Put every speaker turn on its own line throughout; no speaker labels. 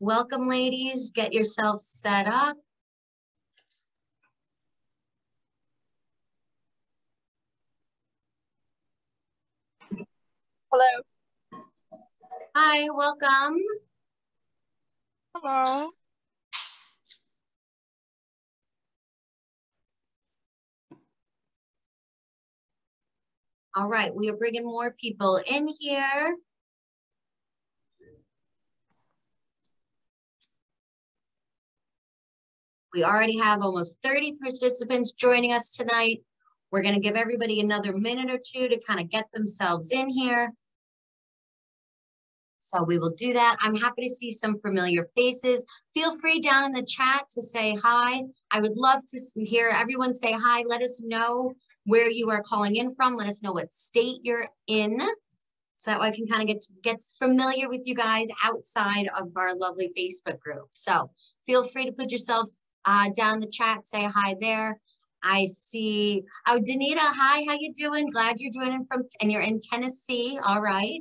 Welcome, ladies. Get yourself set up.
Hello.
Hi, welcome.
Hello.
All right, we are bringing more people in here. We already have almost 30 participants joining us tonight. We're going to give everybody another minute or two to kind of get themselves in here. So we will do that. I'm happy to see some familiar faces. Feel free down in the chat to say hi. I would love to hear everyone say hi. Let us know where you are calling in from. Let us know what state you're in, so that way I can kind of get familiar with you guys outside of our lovely Facebook group. So feel free to put yourself down in the chat, say hi there. I see, oh, Danita, hi, how you doing? Glad you're joining from, and you're in Tennessee, all right.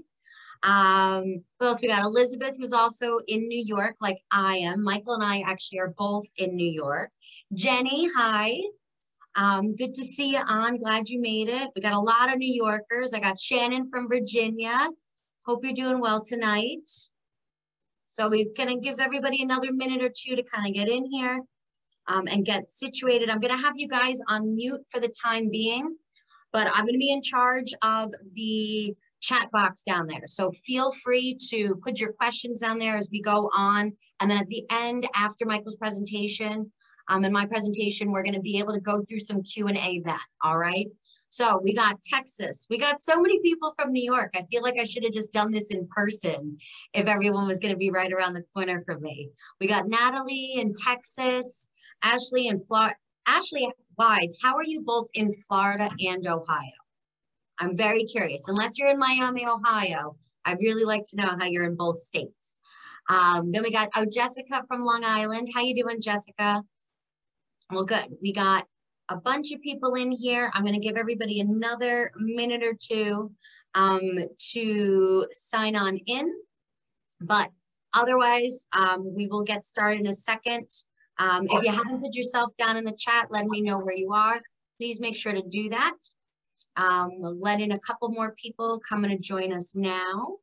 Who else we got? Elizabeth, who's also in New York, like I am. Michael and I actually are both in New York. Jenny, hi. Good to see you on. Glad you made it. We got a lot of New Yorkers. I got Shannon from Virginia. Hope you're doing well tonight. So we're going to give everybody another minute or two to kind of get in here and get situated. I'm going to have you guys on mute for the time being, but I'm going to be in charge of the chat box down there. So feel free to put your questions down there as we go on. And then at the end, after Michael's presentation, in my presentation, we're going to be able to go through some Q&A then, all right? So we got Texas. We got so many people from New York. I feel like I should have just done this in person if everyone was going to be right around the corner from me. We got Natalie in Texas, Ashley in Florida. Ashley Wise, how are you both in Florida and Ohio? I'm very curious. Unless you're in Miami, Ohio, I'd really like to know how you're in both states. Then we got, oh, Jessica from Long Island. How you doing, Jessica? Well, good. We got a bunch of people in here. I'm going to give everybody another minute or two to sign on in. But otherwise, we will get started in a second. If you haven't put yourself down in the chat, let me know where you are. Please make sure to do that. We'll let in a couple more people coming to join us now.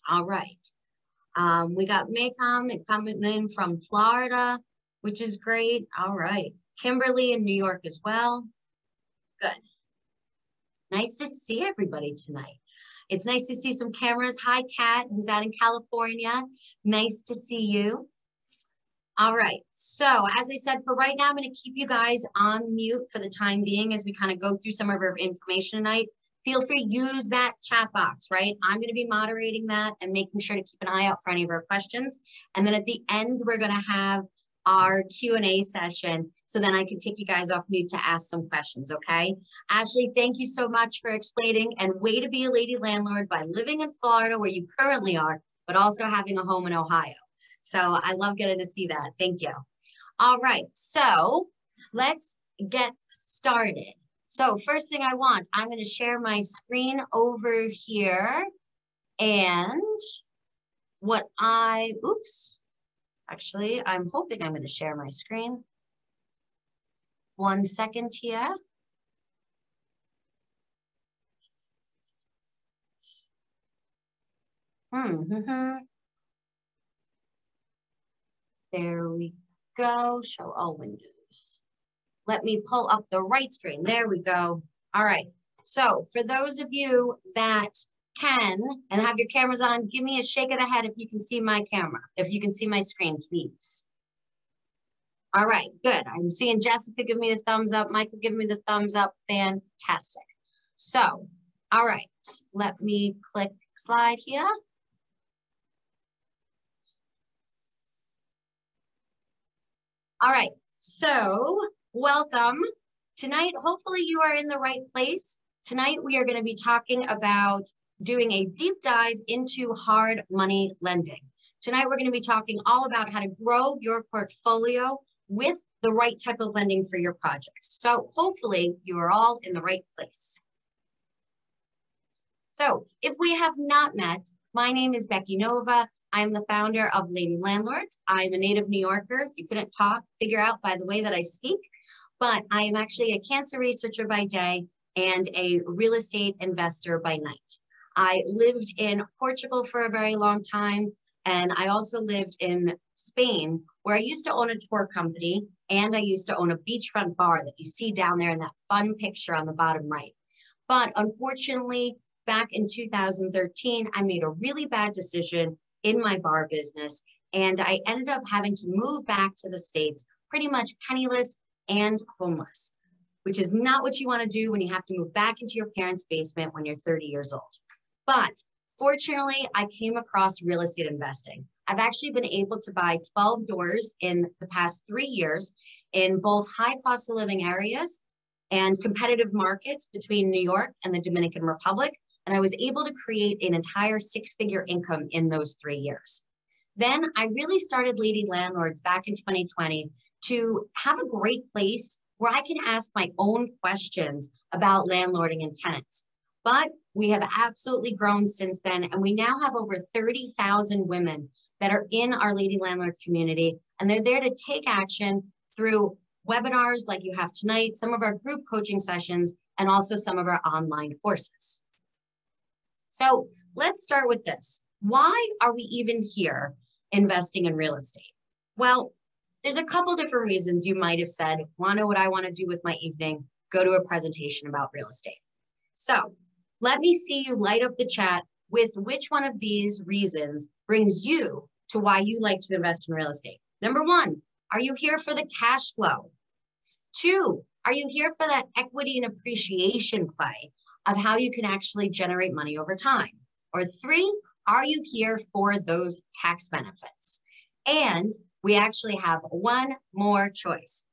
All right. We got Maycom coming in from Florida, which is great. All right. Kimberly in New York as well. Good. Nice to see everybody tonight. It's nice to see some cameras. Hi, Kat, who's out in California. Nice to see you. All right. So as I said, for right now, I'm going to keep you guys on mute for the time being as we kind of go through some of our information tonight. Feel free to use that chat box, right? I'm going to be moderating that and making sure to keep an eye out for any of our questions. And then at the end, we're going to have our Q&A session. So then I can take you guys off mute to ask some questions, okay? Ashley, thank you so much for explaining, and way to be a lady landlord by living in Florida where you currently are, but also having a home in Ohio. So I love getting to see that. Thank you. All right, so let's get started. So first thing I'm going to share my screen over here, and actually, I'm hoping I'm going to share my screen. 1 second here. There we go. Show all windows. Let me pull up the right screen. There we go. All right. So for those of you that can and have your cameras on, give me a shake of the head if you can see my camera, if you can see my screen, please. All right, good. I'm seeing Jessica give me the thumbs up. Michael give me the thumbs up. Fantastic. So, all right, let me click slide here. All right, so welcome. Tonight, hopefully you are in the right place. Tonight, we are going to be talking about doing a deep dive into hard money lending. Tonight, we're going to be talking all about how to grow your portfolio with the right type of lending for your projects. So hopefully you are all in the right place. So if we have not met, My name is Becky Nova. I am the founder of Lady Landlords. I'm a native New Yorker. If you couldn't figure out by the way that I speak, but I am actually a cancer researcher by day and a real estate investor by night. I lived in Portugal for a very long time, and I also lived in Spain, where I used to own a tour company, and I used to own a beachfront bar that you see down there in that fun picture on the bottom right. But unfortunately, back in 2013, I made a really bad decision in my bar business, and I ended up having to move back to the States pretty much penniless and homeless, which is not what you want to do when you have to move back into your parents' basement when you're 30 years old. But fortunately, I came across real estate investing. I've actually been able to buy 12 doors in the past 3 years in both high cost of living areas and competitive markets between New York and the Dominican Republic. And I was able to create an entire 6-figure income in those 3 years. Then I really started Lady Landlords back in 2020 to have a great place where I can ask my own questions about landlording and tenants. But we have absolutely grown since then, and we now have over 30,000 women that are in our Lady Landlords community, and they're there to take action through webinars like you have tonight, some of our group coaching sessions, and also some of our online courses. So let's start with this. Why are we even here investing in real estate? Well, there's a couple different reasons. You might have said, want to know what I want to do with my evening? Go to a presentation about real estate. So let me see you light up the chat with which one of these reasons brings you to why you like to invest in real estate. Number one, are you here for the cash flow? 2, are you here for that equity and appreciation play of how you can actually generate money over time? Or 3, are you here for those tax benefits? And we actually have one more choice.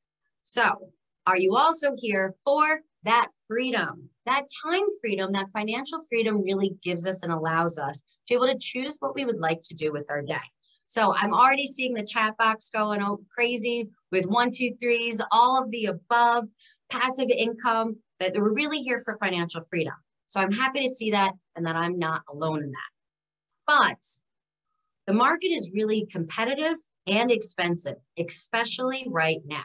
So are you also here for that freedom, that time freedom, that financial freedom really gives us and allows us to be able to choose what we would like to do with our day? So I'm already seeing the chat box going crazy with 1, 2, 3s, all of the above, passive income, that we're really here for financial freedom. So I'm happy to see that and that I'm not alone in that. But the market is really competitive and expensive, especially right now.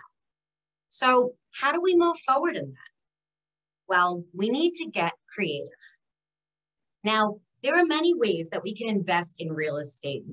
So how do we move forward in that? Well, we need to get creative. Now, there are many ways that we can invest in real estate.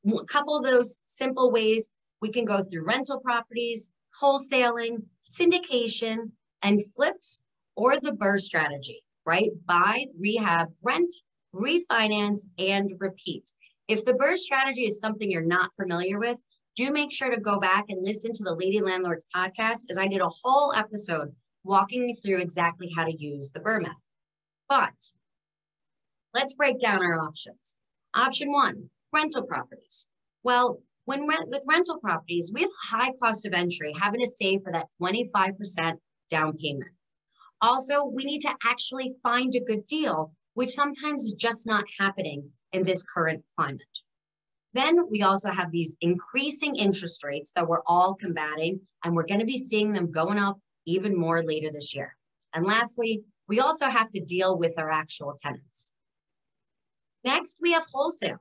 A couple of those simple ways, we can go through rental properties, wholesaling, syndication, and flips, or the BRRRR strategy, right? Buy, rehab, rent, refinance, and repeat. If the BRRRR strategy is something you're not familiar with, do make sure to go back and listen to the Lady Landlords podcast, as I did a whole episode walking you through exactly how to use the BRRRR method. But let's break down our options. Option 1, rental properties. Well, with rental properties, we have a high cost of entry, having to save for that 25% down payment. Also, we need to actually find a good deal, which sometimes is just not happening in this current climate. Then we also have these increasing interest rates that we're all combating, and we're going to be seeing them going up even more later this year. And lastly, we also have to deal with our actual tenants. Next, we have wholesaling.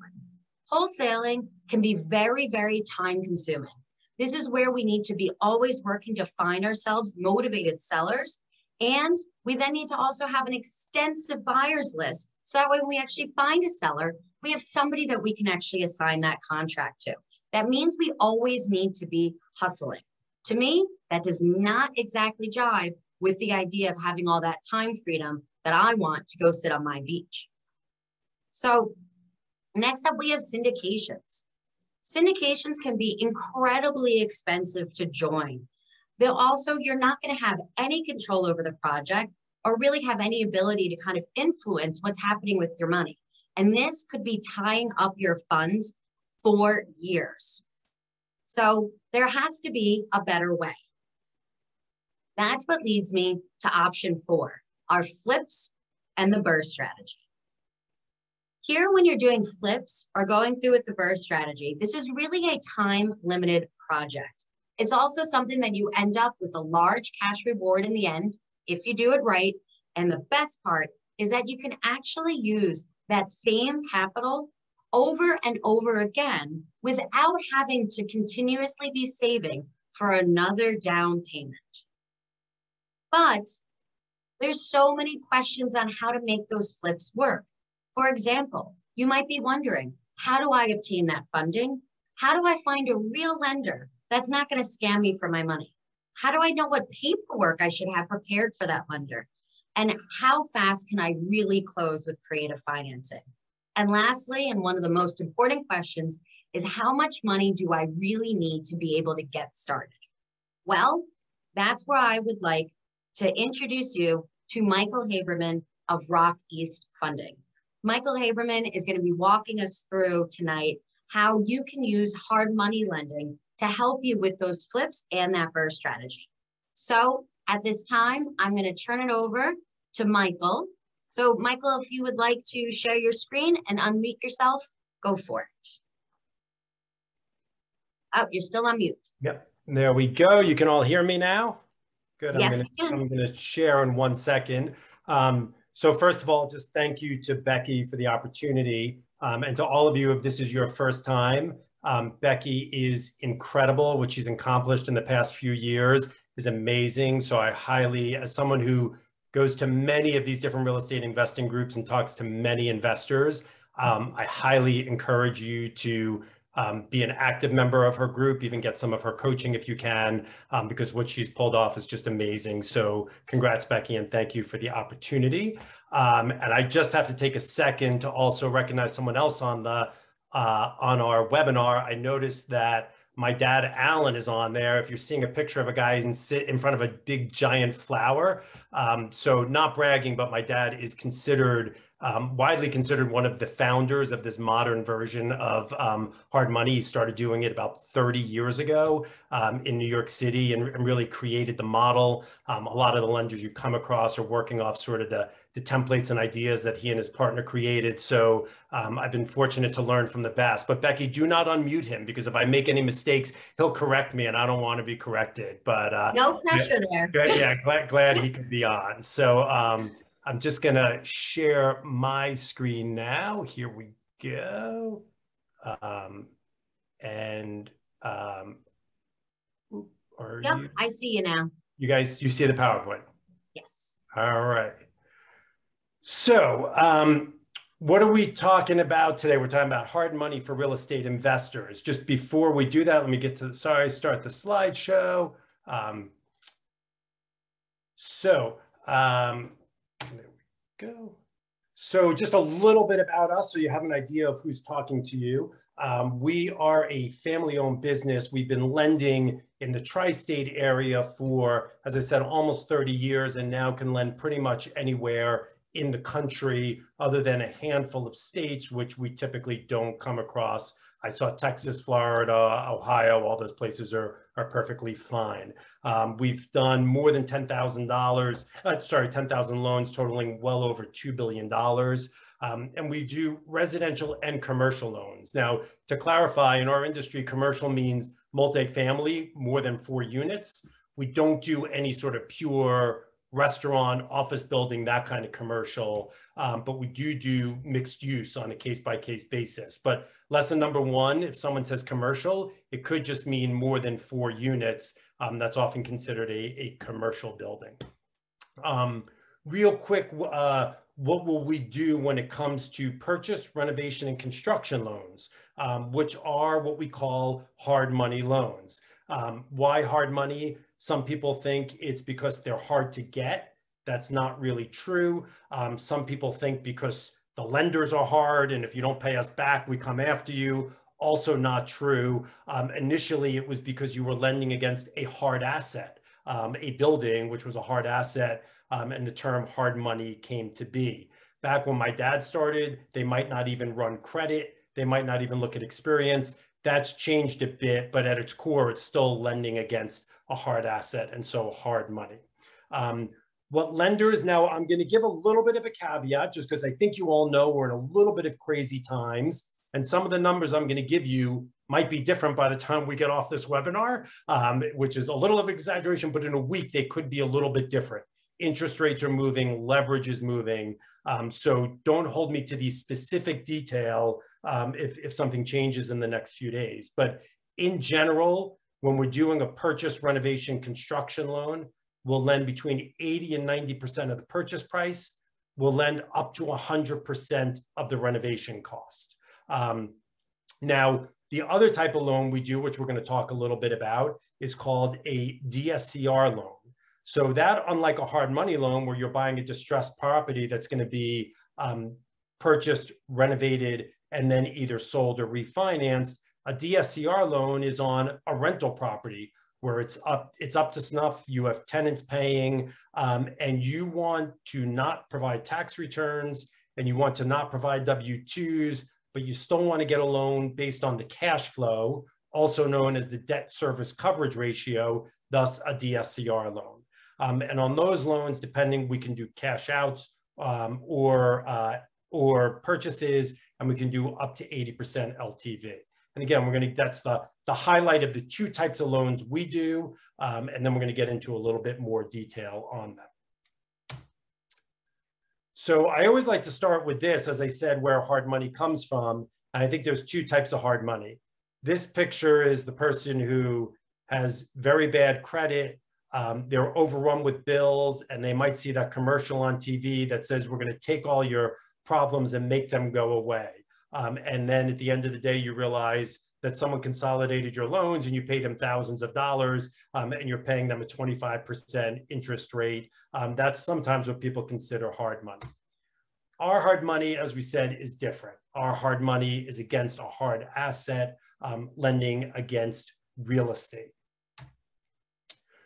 Wholesaling can be very, very time consuming. This is where we need to be always working to find ourselves motivated sellers. And we then need to also have an extensive buyers list. So that way when we actually find a seller, we have somebody that we can actually assign that contract to. That means we always need to be hustling. To me, that does not exactly jive with the idea of having all that time freedom that I want to go sit on my beach. So next up, we have syndications. Syndications can be incredibly expensive to join. They'll also, you're not going to have any control over the project or really have any ability to kind of influence what's happening with your money. And this could be tying up your funds for years. So there has to be a better way. That's what leads me to option 4, our flips and the BRRRR strategy. Here, when you're doing flips or going through with the BRRRR strategy, this is really a time-limited project. It's also something that you end up with a large cash reward in the end, if you do it right. And the best part is that you can actually use that same capital over and over again without having to continuously be saving for another down payment. But there's so many questions on how to make those flips work. For example, you might be wondering, how do I obtain that funding? How do I find a real lender that's not going to scam me for my money? How do I know what paperwork I should have prepared for that lender? And how fast can I really close with creative financing? And lastly, and one of the most important questions is, how much money do I really need to be able to get started? Well, that's where I would like to introduce you to Michael Haberman of Rock East Funding. Michael Haberman is going to be walking us through tonight how you can use hard money lending to help you with those flips and that burst strategy. So at this time, I'm going to turn it over to Michael. So Michael, if you would like to share your screen and unmute yourself, go for it. Oh, you're still on mute.
Yep, there we go. You can all hear me now? Good.
Yes,
I'm going to share in 1 second. So first of all, just thank you to Becky for the opportunity, and to all of you, if this is your first time. Becky is incredible. What she's accomplished in the past few years is amazing. So I highly, as someone who goes to many of these different real estate investing groups and talks to many investors, I highly encourage you to be an active member of her group, even get some of her coaching if you can, because what she's pulled off is just amazing. So congrats, Becky, and thank you for the opportunity. And I just have to take a second to also recognize someone else on the on our webinar. I noticed that my dad, Alan, is on there. If you're seeing a picture of a guy and sit in front of a big giant flower. So not bragging, but my dad is considered, widely considered one of the founders of this modern version of hard money. He started doing it about 30 years ago in New York City, and really created the model. A lot of the lenders you come across are working off sort of the templates and ideas that he and his partner created. So I've been fortunate to learn from the best. But Becky, do not unmute him, because if I make any mistakes, he'll correct me, and I don't want to be corrected. But
no pressure there.
Yeah, glad he could be on. So I'm just going to share my screen now. Here we go.
Yep, I see you now.
You guys, you see the PowerPoint?
Yes.
All right. So what are we talking about today? We're talking about hard money for real estate investors. Just before we do that, let me get to start the slideshow. There we go. So just a little bit about us, so you have an idea of who's talking to you. We are a family-owned business. We've been lending in the tri-state area for, as I said, almost 30 years, and now can lend pretty much anywhere in the country, other than a handful of states, which we typically don't come across. I saw Texas, Florida, Ohio, all those places are perfectly fine. We've done more than $10,000 loans totaling well over $2 billion. And we do residential and commercial loans. Now, to clarify, in our industry, commercial means multifamily, more than 4 units. We don't do any sort of pure restaurant, office building, that kind of commercial, but we do mixed use on a case-by-case basis. But lesson number 1, if someone says commercial, it could just mean more than 4 units. That's often considered a commercial building. Real quick, what will we do when it comes to purchase, renovation, and construction loans, which are what we call hard money loans? Why hard money? Some people think it's because they're hard to get. That's not really true. Some people think because the lenders are hard, and if you don't pay us back, we come after you. Also not true. Initially, it was because you were lending against a hard asset, a building, which was a hard asset, and the term hard money came to be. Back when my dad started, they might not even run credit. They might not even look at experience. That's changed a bit, but at its core, it's still lending against a hard asset, and so hard money. What lenders, now I'm going to give a little bit of a caveat, just because I think you all know we're in a little bit of crazy times, and some of the numbers I'm going to give you might be different by the time we get off this webinar, which is a little of exaggeration, but in a week they could be a little bit different. interest rates are moving, leverage is moving. So don't hold me to the specific detail if something changes in the next few days. But in general, when we're doing a purchase, renovation, construction loan, we'll lend between 80 and 90% of the purchase price. We'll lend up to 100% of the renovation cost. Now, the other type of loan we do, which we're going to talk a little bit about, is called a DSCR loan. So that, unlike a hard money loan where you're buying a distressed property that's going to be purchased, renovated, and then either sold or refinanced, a DSCR loan is on a rental property where it's up to snuff, you have tenants paying, and you want to not provide tax returns, and you want to not provide W-2s, but you still want to get a loan based on the cash flow, also known as the debt service coverage ratio, thus a DSCR loan. And on those loans, depending, we can do cash outs or purchases, and we can do up to 80% LTV. And again, that's the highlight of the two types of loans we do, and then we're going to get into a little bit more detail on them. So I always like to start with this, as I said, where hard money comes from. And I think there's two types of hard money. This picture is the person who has very bad credit. They're overrun with bills, and they might see that commercial on TV that says, we're going to take all your problems and make them go away. And then at the end of the day, you realize that someone consolidated your loans and you paid them thousands of dollars, and you're paying them a 25% interest rate. That's sometimes what people consider hard money. Our hard money, as we said, is different. Our hard money is against a hard asset, lending against real estate.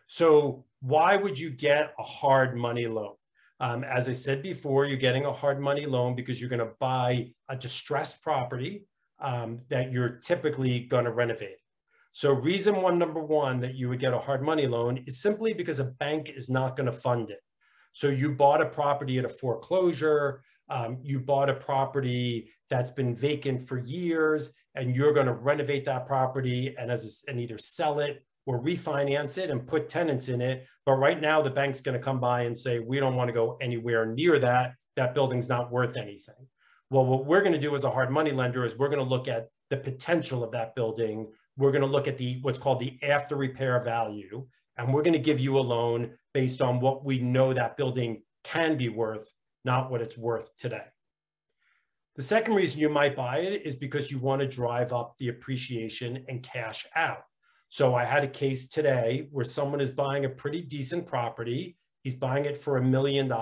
So why would you get a hard money loan? As I said before, you're getting a hard money loan because you're going to buy a distressed property that you're typically going to renovate. So reason number one that you would get a hard money loan is simply because a bank is not going to fund it. So you bought a property at a foreclosure, you bought a property that's been vacant for years, and you're going to renovate that property and either sell it or refinance it and put tenants in it. But right now the bank's going to come by and say, we don't want to go anywhere near that. That building's not worth anything. Well, what we're going to do as a hard money lender is we're going to look at the potential of that building. We're going to look at what's called the after repair value. And we're going to give you a loan based on what we know that building can be worth, not what it's worth today. The second reason you might buy it is because you want to drive up the appreciation and cash out. So I had a case today where someone is buying a pretty decent property. He's buying it for $1 million.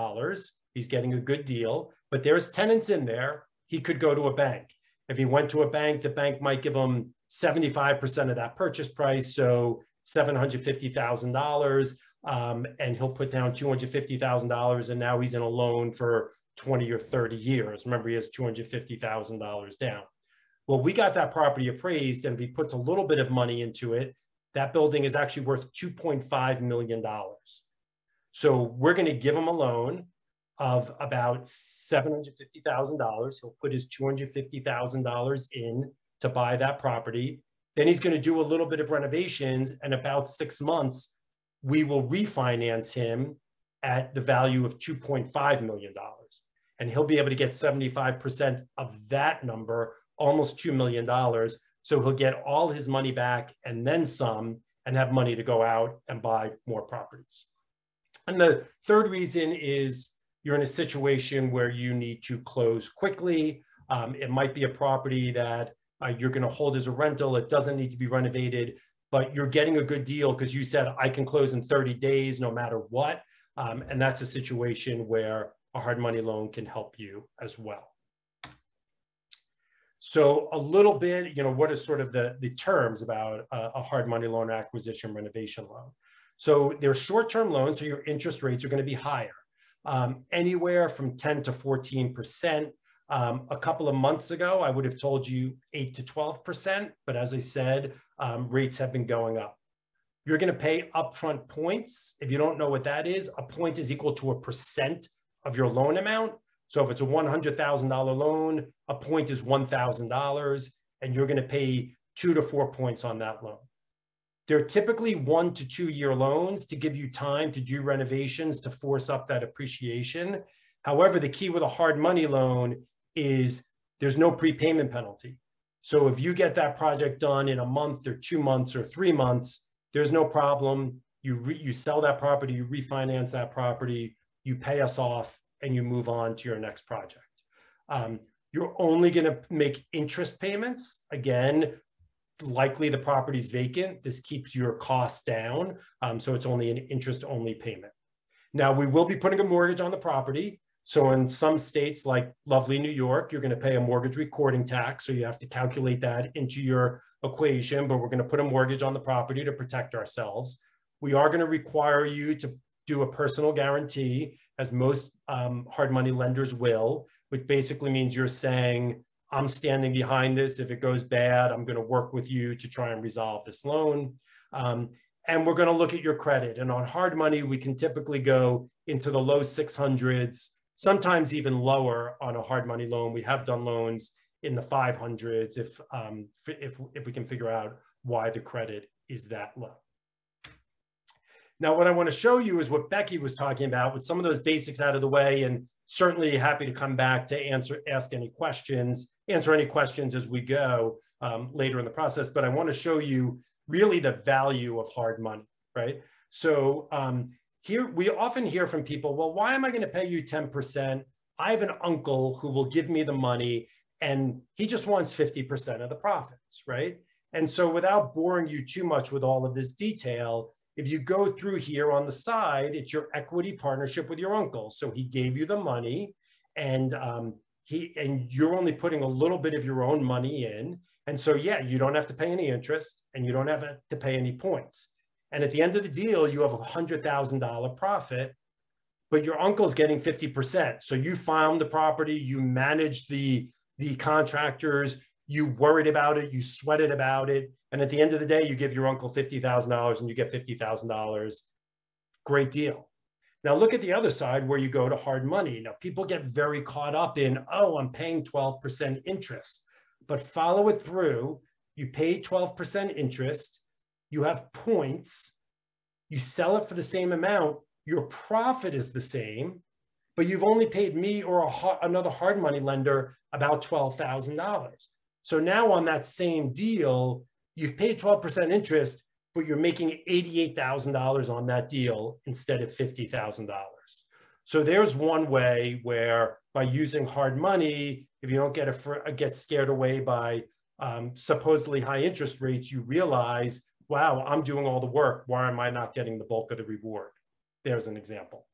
He's getting a good deal, but there's tenants in there. He could go to a bank. If he went to a bank, the bank might give him 75% of that purchase price, so $750,000, and he'll put down $250,000, and now he's in a loan for 20 or 30 years. Remember, he has $250,000 down. Well, we got that property appraised, and if he puts a little bit of money into it, that building is actually worth $2.5 million. So we're going to give him a loan of about $750,000. He'll put his $250,000 in to buy that property. Then he's going to do a little bit of renovations, and about 6 months, we will refinance him at the value of $2.5 million. And he'll be able to get 75% of that number, almost $2 million. So he'll get all his money back and then some, and have money to go out and buy more properties. And the third reason is you're in a situation where you need to close quickly. It might be a property that you're going to hold as a rental. It doesn't need to be renovated, but you're getting a good deal because you said, I can close in 30 days no matter what. And that's a situation where a hard money loan can help you as well. So a little bit, what is sort of the terms about a hard money loan or acquisition renovation loan? So they're short-term loans, so your interest rates are going to be higher, anywhere from 10 to 14%. A couple of months ago, I would have told you 8 to 12%, but as I said, rates have been going up. You're going to pay upfront points. If you don't know what that is, a point is equal to 1% of your loan amount. So if it's a $100,000 loan, a point is $1,000, and you're going to pay 2 to 4 points on that loan. They're typically 1 to 2 year loans to give you time to do renovations to force up that appreciation. However, the key with a hard money loan is there's no prepayment penalty. So if you get that project done in a month or 2 months or 3 months, there's no problem. You sell that property, you refinance that property, you pay us off, and you move on to your next project. You're only going to make interest payments. Again, likely the property's vacant. This keeps your costs down. So it's only an interest-only payment. Now, we will be putting a mortgage on the property. So in some states like lovely New York, you're going to pay a mortgage recording tax. So you have to calculate that into your equation, but we're going to put a mortgage on the property to protect ourselves. We are going to require you to do a personal guarantee, as most hard money lenders will, which basically means you're saying, I'm standing behind this. If it goes bad, I'm going to work with you to try and resolve this loan. And we're going to look at your credit. And on hard money, we can typically go into the low 600s, sometimes even lower on a hard money loan. We have done loans in the 500s if we can figure out why the credit is that low. Now, what I want to show you is what Becky was talking about, with some of those basics out of the way, and certainly happy to come back to answer any questions as we go later in the process. But I want to show you really the value of hard money, right? So here we often hear from people, well, why am I going to pay you 10%? I have an uncle who will give me the money and he just wants 50% of the profits, right? And so without boring you too much with all of this detail, if you go through here on the side, it's your equity partnership with your uncle. So he gave you the money and you're only putting a little bit of your own money in. And so, yeah, you don't have to pay any interest and you don't have to pay any points. And at the end of the deal, you have a $100,000 profit, but your uncle's getting 50%. So you found the property, you managed the contractors, you worried about it, you sweated about it. And at the end of the day, you give your uncle $50,000 and you get $50,000. Great deal. Now look at the other side where you go to hard money. Now people get very caught up in, oh, I'm paying 12% interest, but follow it through. You pay 12% interest, you have points, you sell it for the same amount, your profit is the same, but you've only paid me or another hard money lender about $12,000. So now on that same deal, you've paid 12% interest, but you're making $88,000 on that deal instead of $50,000. So there's one way where by using hard money, if you don't get scared away by supposedly high interest rates, you realize, wow, I'm doing all the work. Why am I not getting the bulk of the reward? There's an example.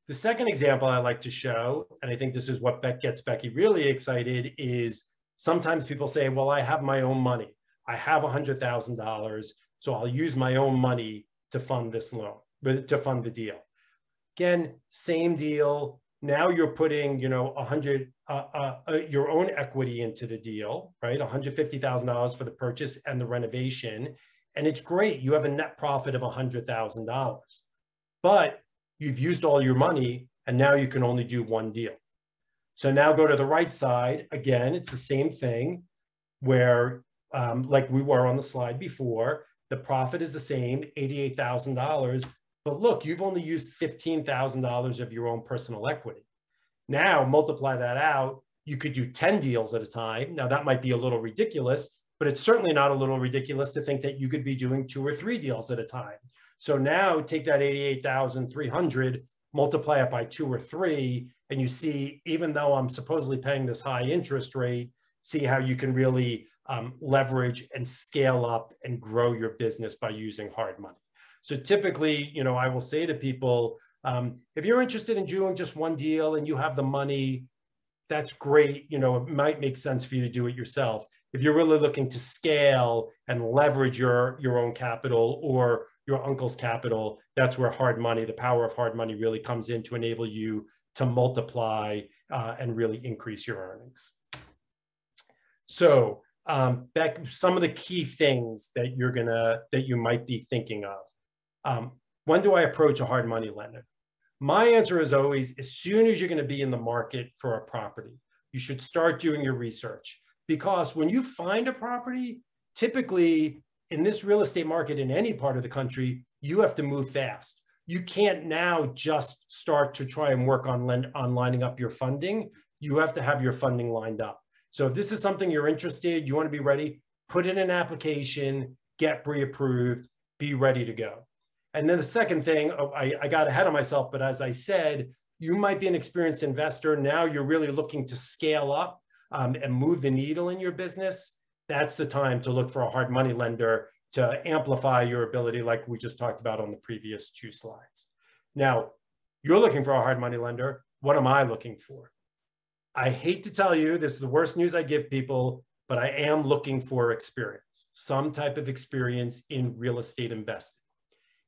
The second example I like to show, and I think this is what gets Becky really excited, is sometimes people say, well, I have my own money. I have $100,000, so I'll use my own money to fund this loan, to fund the deal. Again, same deal. Now you're putting, your own equity into the deal, right? $150,000 for the purchase and the renovation. And it's great. You have a net profit of $100,000, but you've used all your money and now you can only do one deal. So now go to the right side. Again, it's the same thing where, like we were on the slide before, the profit is the same, $88,000. But look, you've only used $15,000 of your own personal equity. Now multiply that out, you could do 10 deals at a time. Now that might be a little ridiculous, but it's certainly not a little ridiculous to think that you could be doing 2 or 3 deals at a time. So now take that 88,300, multiply it by 2 or 3, and you see, even though I'm supposedly paying this high interest rate, see how you can really leverage and scale up and grow your business by using hard money. So typically, I will say to people, if you're interested in doing just one deal and you have the money, that's great. It might make sense for you to do it yourself. If you're really looking to scale and leverage your own capital or your uncle's capital, that's where hard money, the power of hard money really comes in to enable you to multiply and really increase your earnings. So Beck, some of the key things that you might be thinking of. When do I approach a hard money lender? My answer is always, as soon as you're going to be in the market for a property, you should start doing your research, because when you find a property, typically in this real estate market in any part of the country, you have to move fast. You can't now just start to try and work on lining up your funding. You have to have your funding lined up. So if this is something you're interested, you want to be ready, put in an application, get pre-approved, be ready to go. And then the second thing, I got ahead of myself, but as I said, you might be an experienced investor. Now you're really looking to scale up and move the needle in your business. That's the time to look for a hard money lender to amplify your ability, like we just talked about on the previous 2 slides. Now, you're looking for a hard money lender. What am I looking for? I hate to tell you, this is the worst news I give people, but I am looking for experience, some type of experience in real estate investing.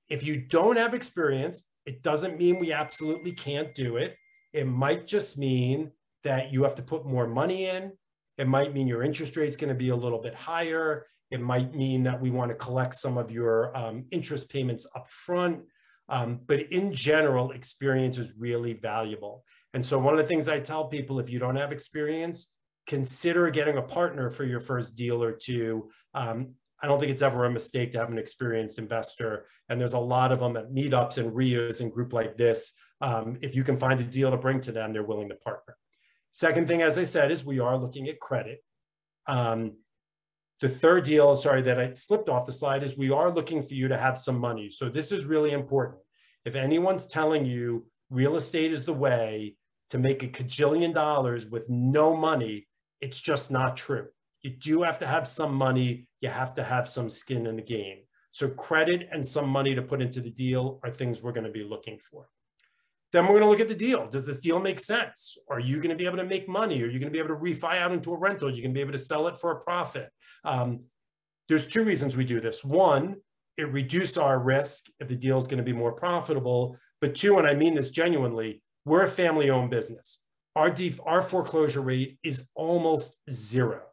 If you don't have experience, it doesn't mean we absolutely can't do it. It might just mean that you have to put more money in. It might mean your interest rate is going to be a little bit higher. It might mean that we want to collect some of your interest payments up front. But in general, experience is really valuable. And so one of the things I tell people, if you don't have experience, consider getting a partner for your first deal or two. I don't think it's ever a mistake to have an experienced investor. And there's a lot of them at meetups and RIAs and group like this. If you can find a deal to bring to them, they're willing to partner. Second thing, as I said, is we are looking at credit. The third deal, sorry, that I slipped off the slide is we are looking for you to have some money. So this is really important. If anyone's telling you real estate is the way to make $1 kajillion with no money, it's just not true. You do have to have some money. You have to have some skin in the game. So credit and some money to put into the deal are things we're going to be looking for. Then we're going to look at the deal. Does this deal make sense? Are you going to be able to make money? Are you going to be able to refi out into a rental? You're going to be able to sell it for a profit. There's 2 reasons we do this. 1, it reduces our risk if the deal is going to be more profitable. But 2, and I mean this genuinely, we're a family-owned business. Our foreclosure rate is almost 0.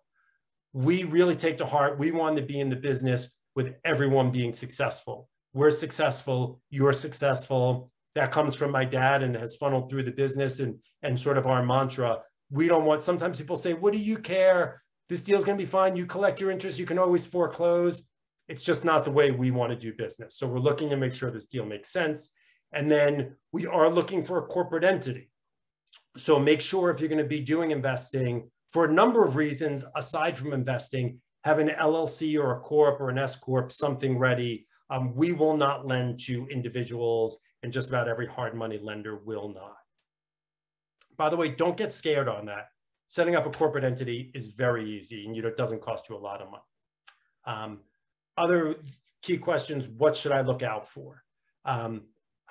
We really take to heart, we want to be in the business with everyone being successful. We're successful, you're successful. That comes from my dad and has funneled through the business and sort of our mantra. We don't want, sometimes people say, what do you care? This deal's going to be fine. You collect your interest. You can always foreclose. It's just not the way we want to do business. So we're looking to make sure this deal makes sense. And then we are looking for a corporate entity. So make sure if you're going to be doing investing for a number of reasons, aside from investing, have an LLC or a corp or an S corp, something ready. We will not lend to individuals, and just about every hard money lender will not. By the way, don't get scared on that. Setting up a corporate entity is very easy, and it doesn't cost you a lot of money. Other key questions, what should I look out for? I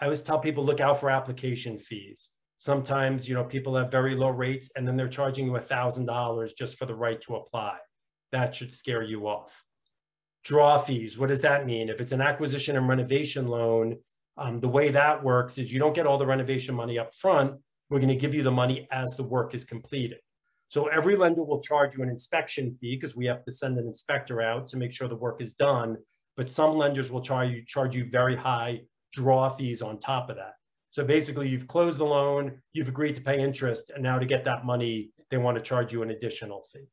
always tell people, look out for application fees. Sometimes, people have very low rates, and then they're charging you $1,000 just for the right to apply. That should scare you off. Draw fees, what does that mean? If it's an acquisition and renovation loan, the way that works is you don't get all the renovation money up front. We're going to give you the money as the work is completed. So every lender will charge you an inspection fee because we have to send an inspector out to make sure the work is done. But some lenders will charge you very high draw fees on top of that. So basically you've closed the loan, you've agreed to pay interest, and now to get that money, they want to charge you an additional fee.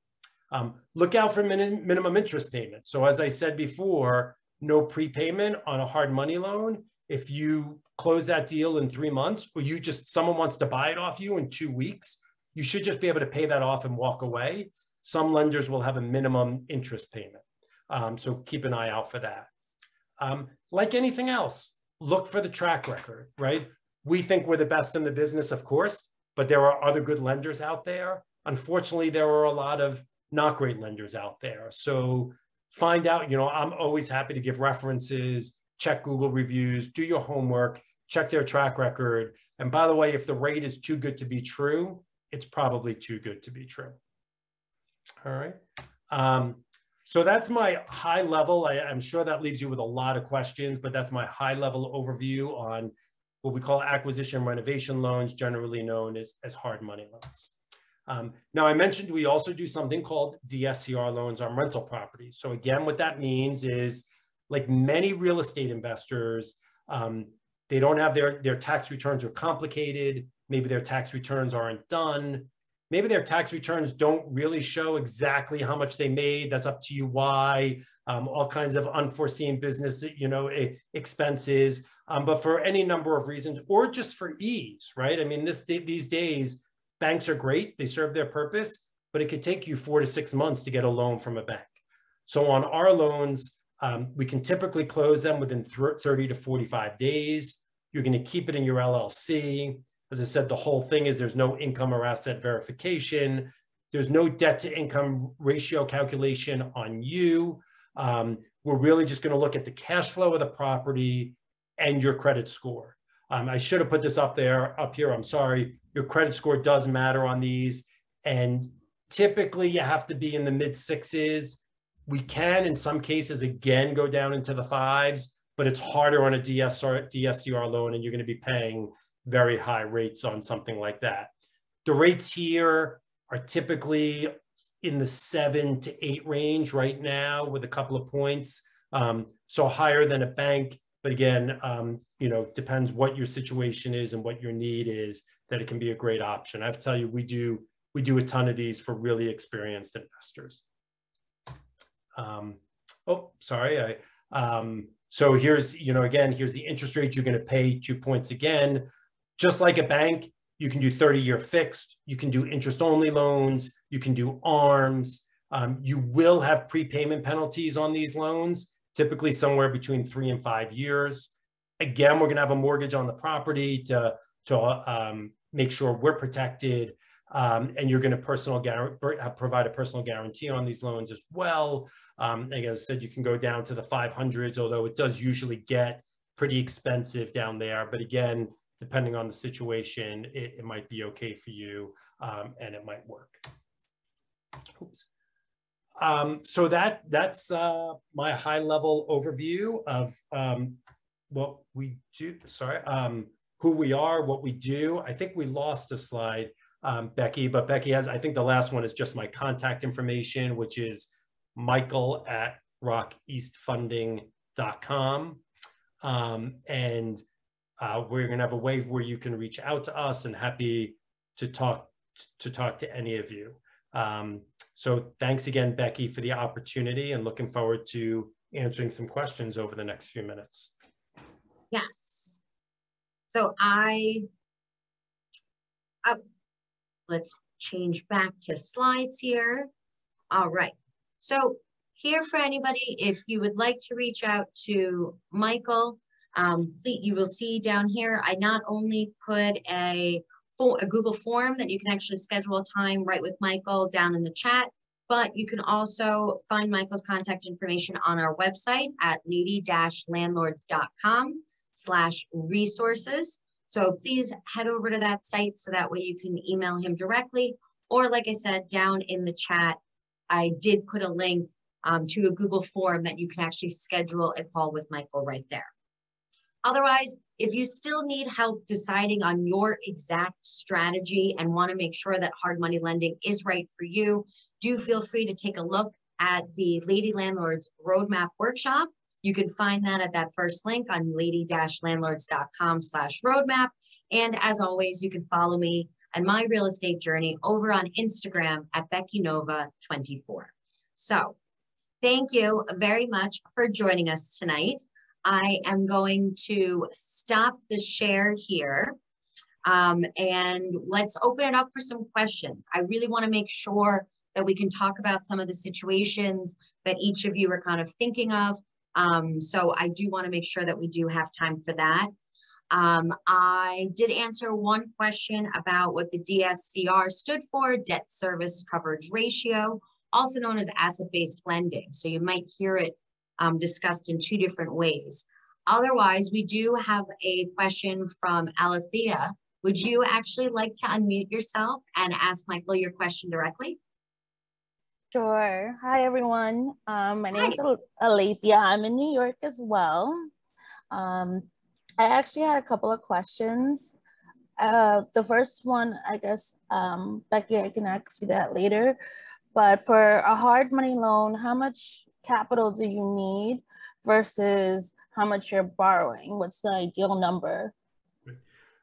Look out for minimum interest payments. So as I said before, no prepayment on a hard money loan. If you close that deal in 3 months, or someone wants to buy it off you in 2 weeks, you should just be able to pay that off and walk away. Some lenders will have a minimum interest payment. So keep an eye out for that. Like anything else, look for the track record, right? We think we're the best in the business, of course, but there are other good lenders out there. Unfortunately, there are a lot of not great lenders out there. So find out, I'm always happy to give references, check Google reviews, do your homework, check their track record. And by the way, if the rate is too good to be true, it's probably too good to be true. All right. So that's my high level. I'm sure that leaves you with a lot of questions, but that's my high level overview on what we call acquisition renovation loans, generally known as hard money loans. Now I mentioned we also do something called Dscr loans on rental properties. So again, what that means is, like many real estate investors, they don't have their tax returns are complicated. Maybe their tax returns aren't done. maybe their tax returns don't really show exactly how much they made. That's up to you why, all kinds of unforeseen business, expenses, but for any number of reasons, or just for ease, right? I mean, these days, banks are great. They serve their purpose, but it could take you 4 to 6 months to get a loan from a bank. So on our loans, we can typically close them within 30 to 45 days. You're going to keep it in your LLC. As I said, the whole thing is there's no income or asset verification. There's no debt to income ratio calculation on you. We're really just going to look at the cash flow of the property and your credit score. I should have put this up here. I'm sorry. Your credit score does matter on these. And typically you have to be in the mid 6s. We can, in some cases, again, go down into the 5s, but it's harder on a DSCR loan, and you're going to be paying very high rates on something like that. The rates here are typically in the 7 to 8 range right now with a couple of points. So higher than a bank, but again, depends what your situation is and what your need is, that it can be a great option. I have to tell you, we do a ton of these for really experienced investors. So here's, again, here's the interest rate you're going to pay, 2 points again. Just like a bank, you can do 30-year fixed, you can do interest-only loans, you can do ARMs. You will have prepayment penalties on these loans, typically somewhere between 3 and 5 years. Again, we're going to have a mortgage on the property to make sure we're protected. And you're going to provide a personal guarantee on these loans as well. Like I said, you can go down to the 500s, although it does usually get pretty expensive down there. But again, depending on the situation, it might be okay for you, and it might work. Oops. So that's my high-level overview of what we do. Sorry, who we are, what we do. I think we lost a slide. Becky, but Becky has, I think the last one is just my contact information, which is michael@rockeastfunding.com. And we're going to have a way where you can reach out to us, and happy to talk to any of you. So thanks again, Becky, for the opportunity, and looking forward to answering some questions over the next few minutes.
Yes. So let's change back to slides here. All right. So here for anybody, if you would like to reach out to Michael, please, you will see down here, I not only put a Google form that you can actually schedule a time right with Michael down in the chat, but you can also find Michael's contact information on our website at lady-landlords.com/resources. So please head over to that site so that way you can email him directly. Or like I said, down in the chat, I did put a link to a Google form that you can actually schedule a call with Michael right there. Otherwise, if you still need help deciding on your exact strategy and want to make sure that hard money lending is right for you, do feel free to take a look at the Lady Landlords Roadmap Workshop. You can find that at that first link on lady-landlords.com/roadmap. And as always, you can follow me and my real estate journey over on Instagram at Becky Nova 24. So thank you very much for joining us tonight. I am going to stop the share here, and let's open it up for some questions. I really want to make sure that we can talk about some of the situations that each of you are kind of thinking of. So I do want to make sure that we do have time for that. I did answer one question about what the DSCR stood for, debt service coverage ratio, also known as asset-based lending. So you might hear it discussed in 2 different ways. Otherwise, we do have a question from Alethea. Would you actually like to unmute yourself and ask Michael your question directly?
Sure. Hi, everyone. My name is Alethea. I'm in New York as well. I actually had a couple of questions. The first one, I guess, Becky, I can ask you that later. But for a hard money loan, how much capital do you need versus how much you're borrowing? What's the ideal number?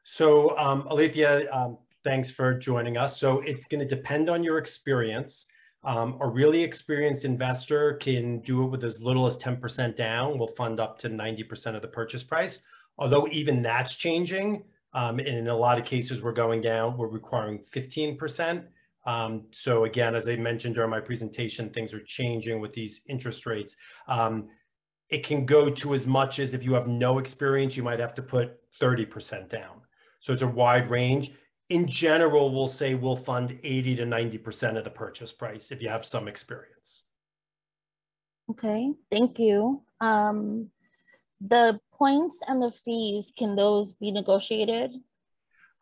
So Alethea, Thanks for joining us. So it's going to depend on your experience. A really experienced investor can do it with as little as 10% down. We'll fund up to 90% of the purchase price. Although even that's changing. In a lot of cases, we're going down, we're requiring 15%. So again, as I mentioned during my presentation, things are changing with these interest rates. It can go to as much as, if you have no experience, you might have to put 30% down. So it's a wide range. In general, we'll say we'll fund 80 to 90% of the purchase price if you have some experience.
Okay, thank you. The points and the fees, can those be negotiated?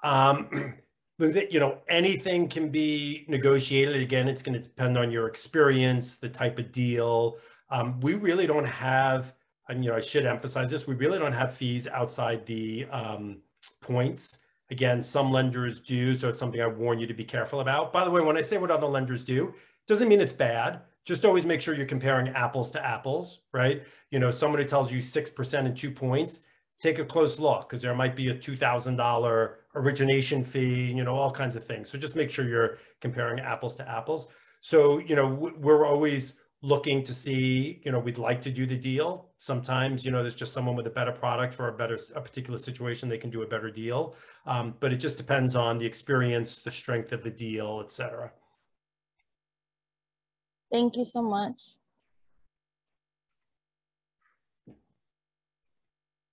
You know, anything can be negotiated. Again, it's going to depend on your experience, the type of deal. We really don't have, and I should emphasize this, we really don't have fees outside the points. Again, some lenders do, so it's something I warn you to be careful about. By the way, when I say what other lenders do, doesn't mean it's bad. Just always make sure you're comparing apples to apples, right? Somebody tells you 6% and 2 points, take a close look, because there might be a $2,000 origination fee, all kinds of things. So just make sure you're comparing apples to apples. So, we're always looking to see, we'd like to do the deal. Sometimes, there's just someone with a better product for a particular situation, they can do a better deal. But it just depends on the experience, the strength of the deal, et cetera.
Thank you so much.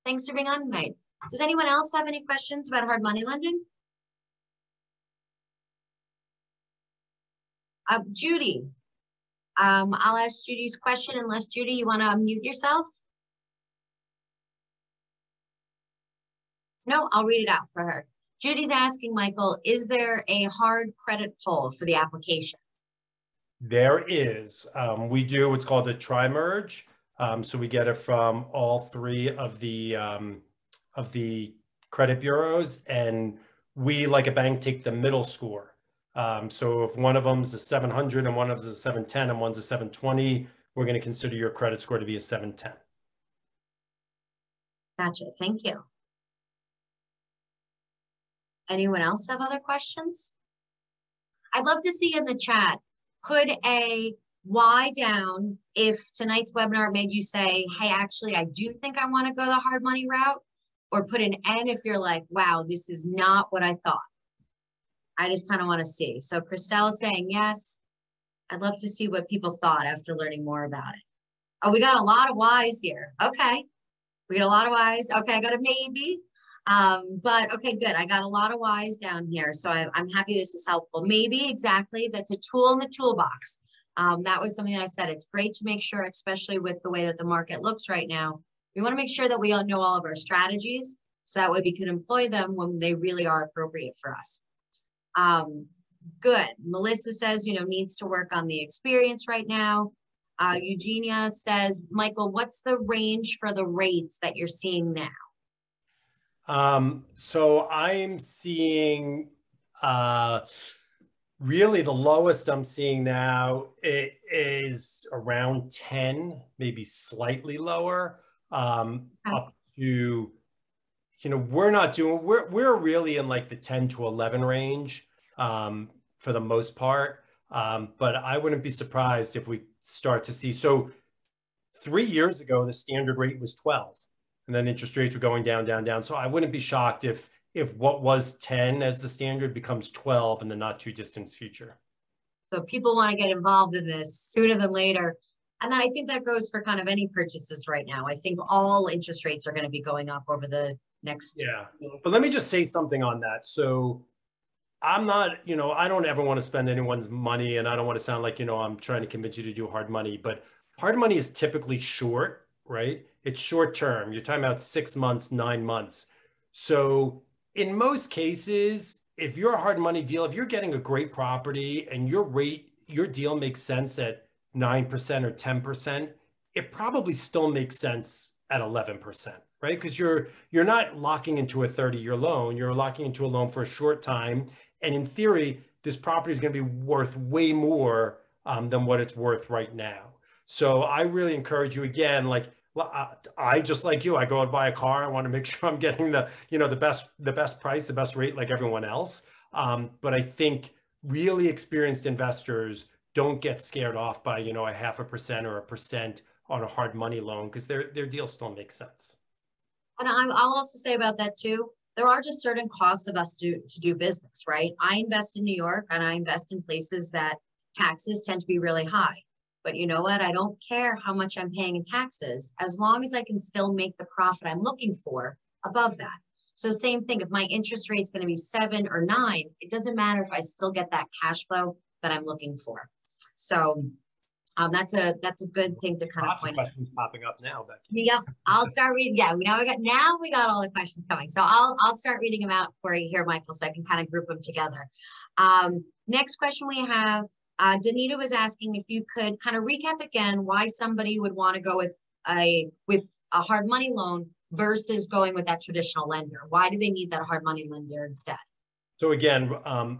Thanks for being on tonight. Does anyone else have any questions about hard money lending? Judy, I'll ask Judy's question unless, Judy, you want to unmute yourself? No, I'll read it out for her. Judy's asking, Michael, is there a hard credit pull for the application?
There is. We do what's called a tri-merge. So we get it from all three of the credit bureaus, and we, like a bank, take the middle score. So if one of them's a 700 and one of them's a 710 and one's a 720, we're going to consider your credit score to be a 710.
Gotcha. Thank you. Anyone else have other questions? I'd love to see in the chat, put a Y down if tonight's webinar made you say, hey, actually, I do think I want to go the hard money route, or put an N if you're like, wow, this is not what I thought. I just kind of want to see. So Christelle is saying yes. I'd love to see what people thought after learning more about it. Oh, we got a lot of Y's here. Okay. We got a lot of Y's. Okay, I got a maybe. But okay, good. I got a lot of Y's down here. So I'm happy this is helpful. Maybe, exactly. That's a tool in the toolbox. That was something that I said. It's great to make sure, especially with the way that the market looks right now, we want to make sure that we all know all of our strategies, so that way we can employ them when they really are appropriate for us. Good. Melissa says, needs to work on the experience right now. Eugenia says, Michael, what's the range for the rates that you're seeing now?
So I'm seeing, really the lowest I'm seeing now is around 10, maybe slightly lower, up to, we're really in like the 10 to 11 range, for the most part. But I wouldn't be surprised if we start to see, so 3 years ago, the standard rate was 12. And then interest rates were going down, down, down. So I wouldn't be shocked if what was 10 as the standard becomes 12 in the not too distant future.
So people want to get involved in this sooner than later. And then I think that goes for kind of any purchases right now. I think all interest rates are going to be going up over the next.
Yeah. But let me just say something on that. So I'm not, I don't ever want to spend anyone's money, and I don't want to sound like, I'm trying to convince you to do hard money, but hard money is typically short, right? It's short term. You're talking about 6 months, 9 months. So in most cases, if you're a hard money deal, if you're getting a great property and your deal makes sense at 9% or 10%, it probably still makes sense at 11%, right? Because you're not locking into a 30-year loan. You're locking into a loan for a short time. And in theory, this property is going to be worth way more than what it's worth right now. So I really encourage you, again, like Well, I just like you, I go and buy a car. I want to make sure I'm getting the, the best price, the best rate like everyone else. But I think really experienced investors don't get scared off by, a 0.5% or 1% on a hard money loan, because their deal still makes sense.
And I'll also say about that too, there are just certain costs of us to do business, right? I invest in New York and I invest in places that taxes tend to be really high. But you know what? I don't care how much I'm paying in taxes, as long as I can still make the profit I'm looking for above that. So same thing, if my interest rate is going to be 7 or 9, it doesn't matter if I still get that cash flow that I'm looking for. So that's a good thing to kind
Lots
of point
of questions popping up now, Becky.
Yep, I'll start reading. Yeah, now we got all the questions coming. So I'll start reading them out for you here, Michael, so I can kind of group them together. Next question we have, Danita was asking if you could kind of recap again why somebody would want to go with a hard money loan versus going with that traditional lender. Why do they need that hard money lender instead?
So again,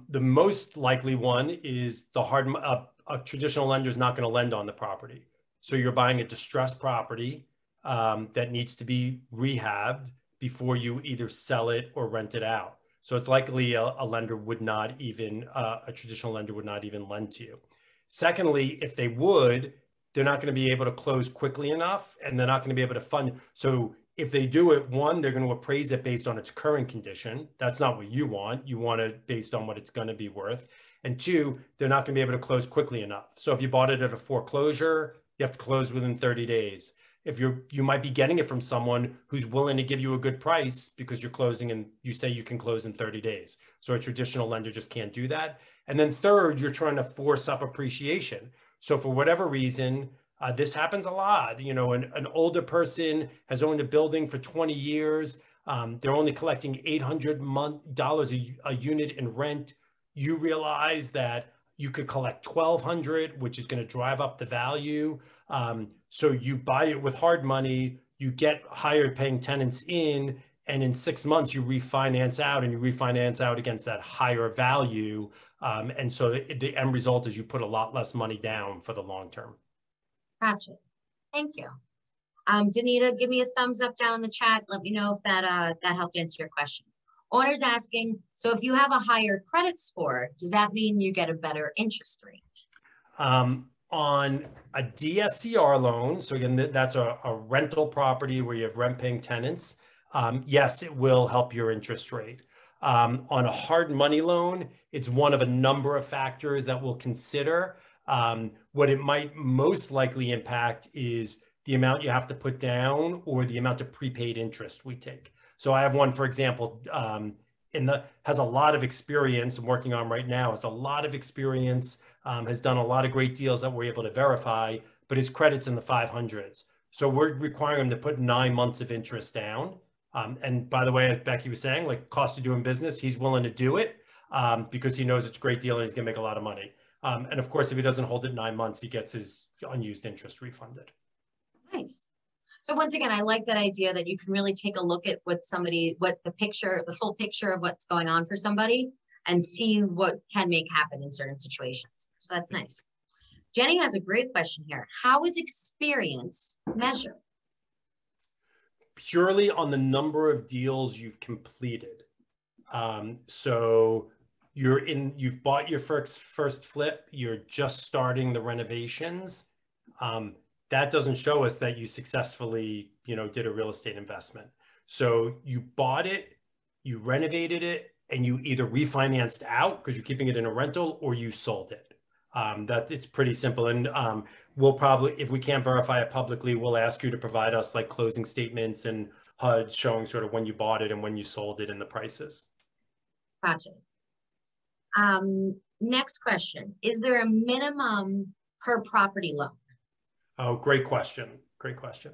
the most likely one is a traditional lender is not going to lend on the property. So you're buying a distressed property that needs to be rehabbed before you either sell it or rent it out. So it's likely a lender would not even, a traditional lender would not even lend to you. Secondly, if they would, they're not going to be able to close quickly enough, and they're not going to be able to fund. So if they do it, one, they're going to appraise it based on its current condition. That's not what you want. You want it based on what it's going to be worth. And two, they're not going to be able to close quickly enough. So if you bought it at a foreclosure, you have to close within 30 days. If you might be getting it from someone who's willing to give you a good price because you're closing and you say you can close in 30 days. So a traditional lender just can't do that. And then third, you're trying to force up appreciation. So for whatever reason, this happens a lot. An older person has owned a building for 20 years. They're only collecting $800 a unit in rent. You realize that you could collect $1,200, which is going to drive up the value. So you buy it with hard money, you get higher paying tenants in, and in 6 months you refinance out, and you refinance out against that higher value. And so the end result is you put a lot less money down for the long term.
Gotcha. Thank you. Danita, give me a thumbs up down in the chat. Let me know if that helped answer your question. Owner's asking, so if you have a higher credit score, does that mean you get a better interest rate?
On a Dscr loan, so again, that's a rental property where you have rent-paying tenants, yes, it will help your interest rate. On a hard money loan, it's one of a number of factors that we'll consider. What it might most likely impact is the amount you have to put down or the amount of prepaid interest we take. So I have one, for example, has a lot of experience I'm working on right now, has a lot of experience, has done a lot of great deals that we're able to verify, but his credit's in the 500s. So we're requiring him to put 9 months of interest down. And by the way, as Becky was saying, like cost of doing business, he's willing to do it because he knows it's a great deal and he's gonna make a lot of money. And of course, if he doesn't hold it 9 months, he gets his unused interest refunded.
Nice. So once again, I like that idea that you can really take a look at what the full picture of what's going on for somebody and see what can make happen in certain situations. So that's nice. Jenny has a great question here. How is experience measured?
Purely on the number of deals you've completed. So you've bought your first flip, you're just starting the renovations. That doesn't show us that you successfully, did a real estate investment. So you bought it, you renovated it, and you either refinanced out because you're keeping it in a rental, or you sold it. It's pretty simple. And we'll probably, if we can't verify it publicly, we'll ask you to provide us like closing statements and HUD showing sort of when you bought it and when you sold it and the prices.
Gotcha. Next question. Is there a minimum per property loan?
Oh, great question. Great question.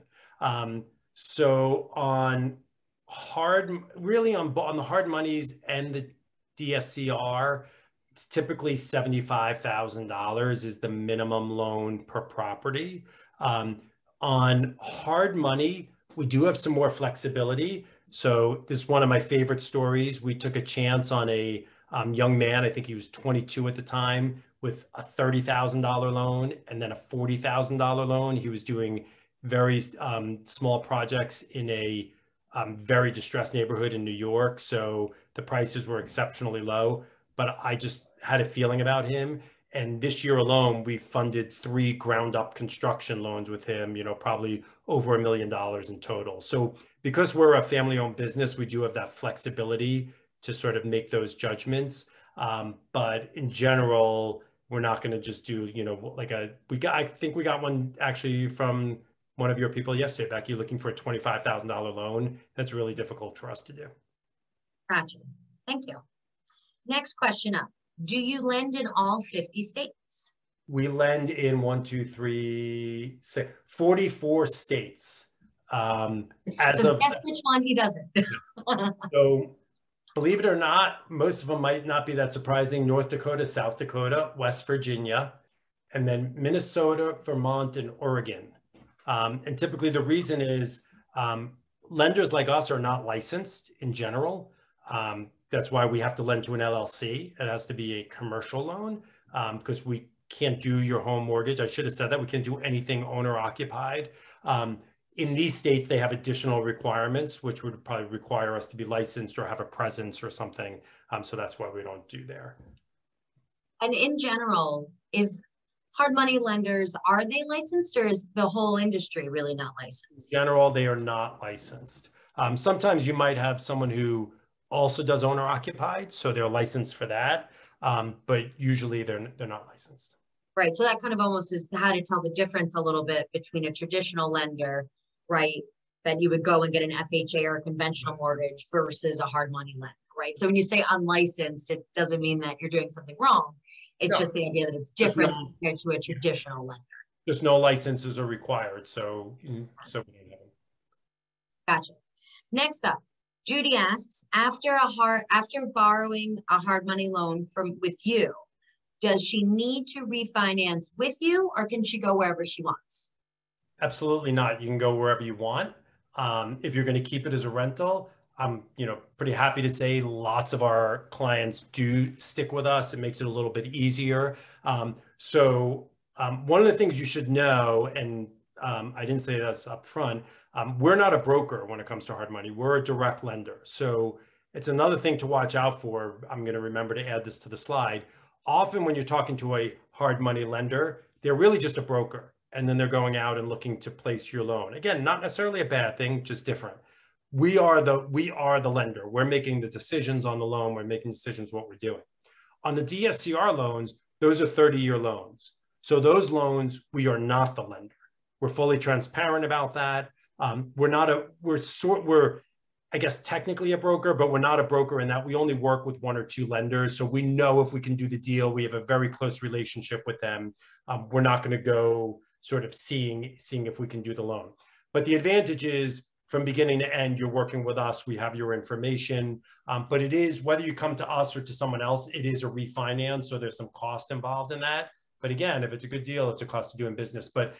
So on the hard monies and the DSCR, it's typically $75,000 is the minimum loan per property. On hard money, we do have some more flexibility. So this is one of my favorite stories. We took a chance on a young man, I think he was 22 at the time, with a $30,000 loan and then a $40,000 loan. He was doing very small projects in a very distressed neighborhood in New York. So the prices were exceptionally low, but I just had a feeling about him. And this year alone, we funded 3 ground up construction loans with him, you know, probably over $1 million in total. So because we're a family owned business, we do have that flexibility to sort of make those judgments. But in general, we're not going to just do, you know, like I think we got one actually from one of your people yesterday, Becky, looking for a $25,000 loan. That's really difficult for us to do.
Gotcha. Thank you. Next question up. Do you lend in all 50 states?
We lend in 44 states. As
so
of
guess which one he doesn't.
So believe it or not, most of them might not be that surprising. North Dakota, South Dakota, West Virginia, and then Minnesota, Vermont, and Oregon. And typically the reason is lenders like us are not licensed in general. That's why we have to lend to an LLC. It has to be a commercial loan because we can't do your home mortgage. I should have said that. We can't do anything owner occupied. In these states, they have additional requirements, which would probably require us to be licensed or have a presence or something. So that's why we don't do there.
And in general, is hard money lenders, are they licensed, or is the whole industry really not licensed?
In general, they are not licensed. Sometimes you might have someone who also does owner occupied, so they're licensed for that. But usually they're not licensed.
Right. So that kind of almost is how to tell the difference a little bit between a traditional lender, right, that you would go and get an FHA or a conventional mortgage versus a hard money lender, right? So when you say unlicensed, it doesn't mean that you're doing something wrong. It's just the idea that it's different compared to a traditional lender.
Just no licenses are required, so we don't have them.
Gotcha. Next up, Judy asks, after borrowing a hard money loan with you, does she need to refinance with you, or can she go wherever she wants?
Absolutely not. You can go wherever you want. If you're going to keep it as a rental, I'm pretty happy to say lots of our clients do stick with us. It makes it a little bit easier. So one of the things you should know, and I didn't say this up front, we're not a broker when it comes to hard money. We're a direct lender. So it's another thing to watch out for. I'm going to remember to add this to the slide. Often when you're talking to a hard money lender, they're really just a broker. And then they're going out and looking to place your loan. Again, not necessarily a bad thing, just different. We are the lender. We're making the decisions on the loan. We're making decisions what we're doing. On the Dscr loans, those are 30-year loans. So those loans, we are not the lender. We're fully transparent about that. We're I guess technically a broker, but we're not a broker in that we only work with 1 or 2 lenders. So we know if we can do the deal. We have a very close relationship with them. We're not going to go sort of seeing if we can do the loan. But the advantage is from beginning to end, you're working with us. We have your information, but it is, whether you come to us or to someone else, it is a refinance. So there's some cost involved in that. But again, if it's a good deal, it's a cost of doing business. But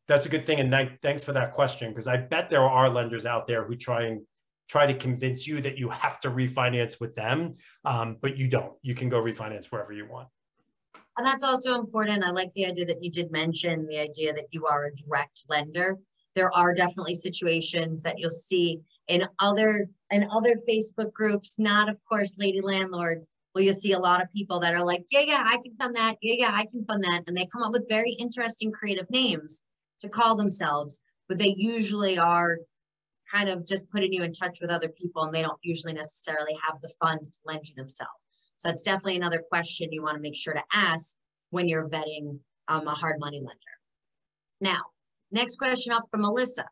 that's a good thing. And thanks for that question, because I bet there are lenders out there who try to convince you that you have to refinance with them, but you don't. You can go refinance wherever you want.
And that's also important. I like the idea that you did mention the idea that you are a direct lender. There are definitely situations that you'll see in other Facebook groups, not of course Lady Landlords, where you'll see a lot of people that are like, yeah, I can fund that. Yeah, I can fund that. And they come up with very interesting creative names to call themselves, but they usually are kind of just putting you in touch with other people, and they don't usually necessarily have the funds to lend you themselves. So that's definitely another question you want to make sure to ask when you're vetting a hard money lender. Now, next question up from Melissa.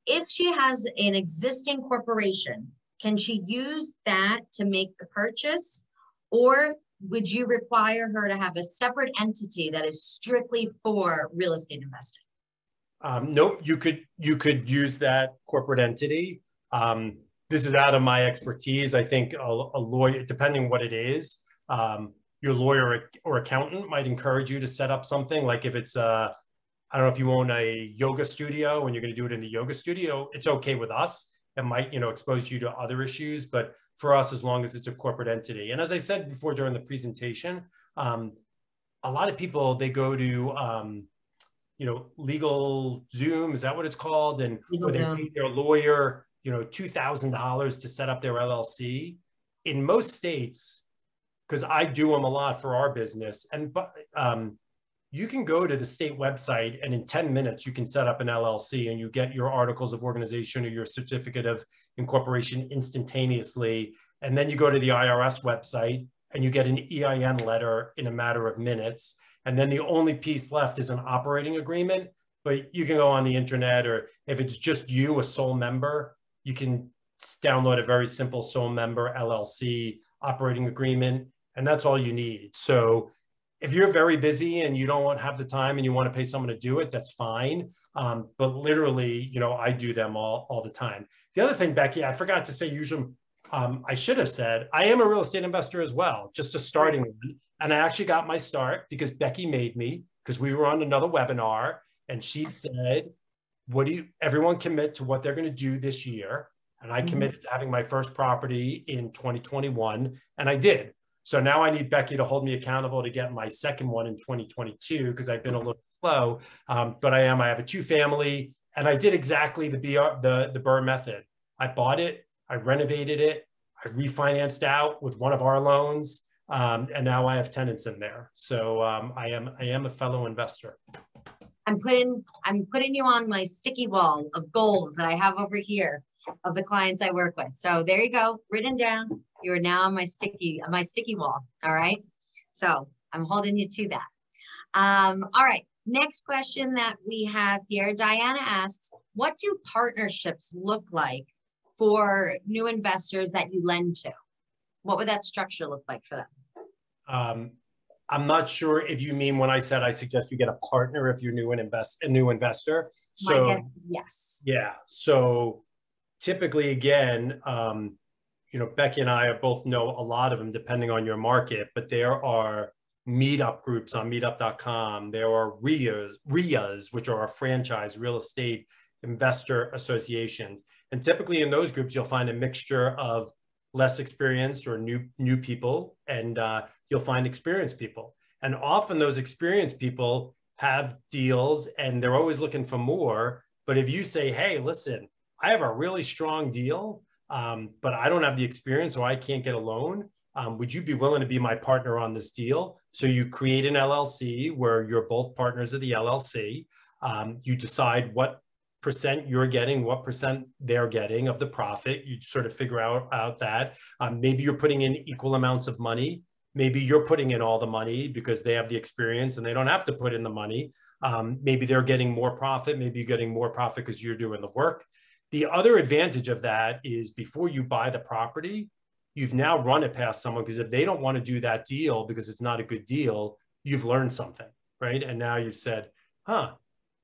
If she has an existing corporation, can she use that to make the purchase, or would you require her to have a separate entity that is strictly for real estate investing?
Nope, you could use that corporate entity. This is out of my expertise. I think a lawyer, depending what it is, your lawyer or accountant might encourage you to set up something. Like if it's I don't know if you own a yoga studio and you're going to do it in the yoga studio, it's okay with us. It might, expose you to other issues, but for us, as long as it's a corporate entity. And as I said before during the presentation, a lot of people, they go to legal Zoom, is that what it's called? And
Legal
where they
Zoom.
pay their lawyer, $2,000 to set up their LLC. In most states, because I do them a lot for our business, and you can go to the state website and in 10 minutes you can set up an LLC and you get your articles of organization or your certificate of incorporation instantaneously. And then you go to the IRS website and you get an EIN letter in a matter of minutes. And then the only piece left is an operating agreement, but you can go on the internet, or if it's just you, a sole member, you can download a very simple sole member LLC operating agreement, and that's all you need. So if you're very busy and you don't have the time and you want to pay someone to do it, that's fine. But literally, I do them all the time. The other thing, Becky, I forgot to say, usually, I should have said, I am a real estate investor as well, just a starting one. And I actually got my start because Becky made me, because we were on another webinar and she said, everyone commit to what they're going to do this year. And I committed to having my first property in 2021, and I did. So now I need Becky to hold me accountable to get my second one in 2022, because I've been a little slow, but I have a 2-family, and I did exactly the BRRRR method. I bought it, I renovated it, I refinanced out with one of our loans, and now I have tenants in there. So I am a fellow investor.
I'm putting you on my sticky wall of goals that I have over here of the clients I work with. So there you go, written down. You are now on my sticky wall. All right. So I'm holding you to that. All right. Next question that we have here, Diana asks, what do partnerships look like for new investors that you lend to? What would that structure look like for them?
I'm not sure if you mean when I said I suggest you get a partner if you're a new investor. So,
my guess is yes.
Yeah. So typically, again, Becky and I both know a lot of them depending on your market, but there are meetup groups on meetup.com. There are RIAs, which are franchise real estate investor associations. And typically in those groups, you'll find a mixture of less experienced or new people, and you'll find experienced people. And often those experienced people have deals and they're always looking for more. But if you say, hey, listen, I have a really strong deal, but I don't have the experience or I can't get a loan, would you be willing to be my partner on this deal? So you create an LLC where you're both partners of the LLC. You decide what percent you're getting, what percent they're getting of the profit. You sort of figure out that. Maybe you're putting in equal amounts of money. Maybe you're putting in all the money because they have the experience and they don't have to put in the money. Maybe they're getting more profit. Maybe you're getting more profit because you're doing the work. The other advantage of that is before you buy the property, you've now run it past someone, because if they don't want to do that deal because it's not a good deal, you've learned something, right? And now you've said,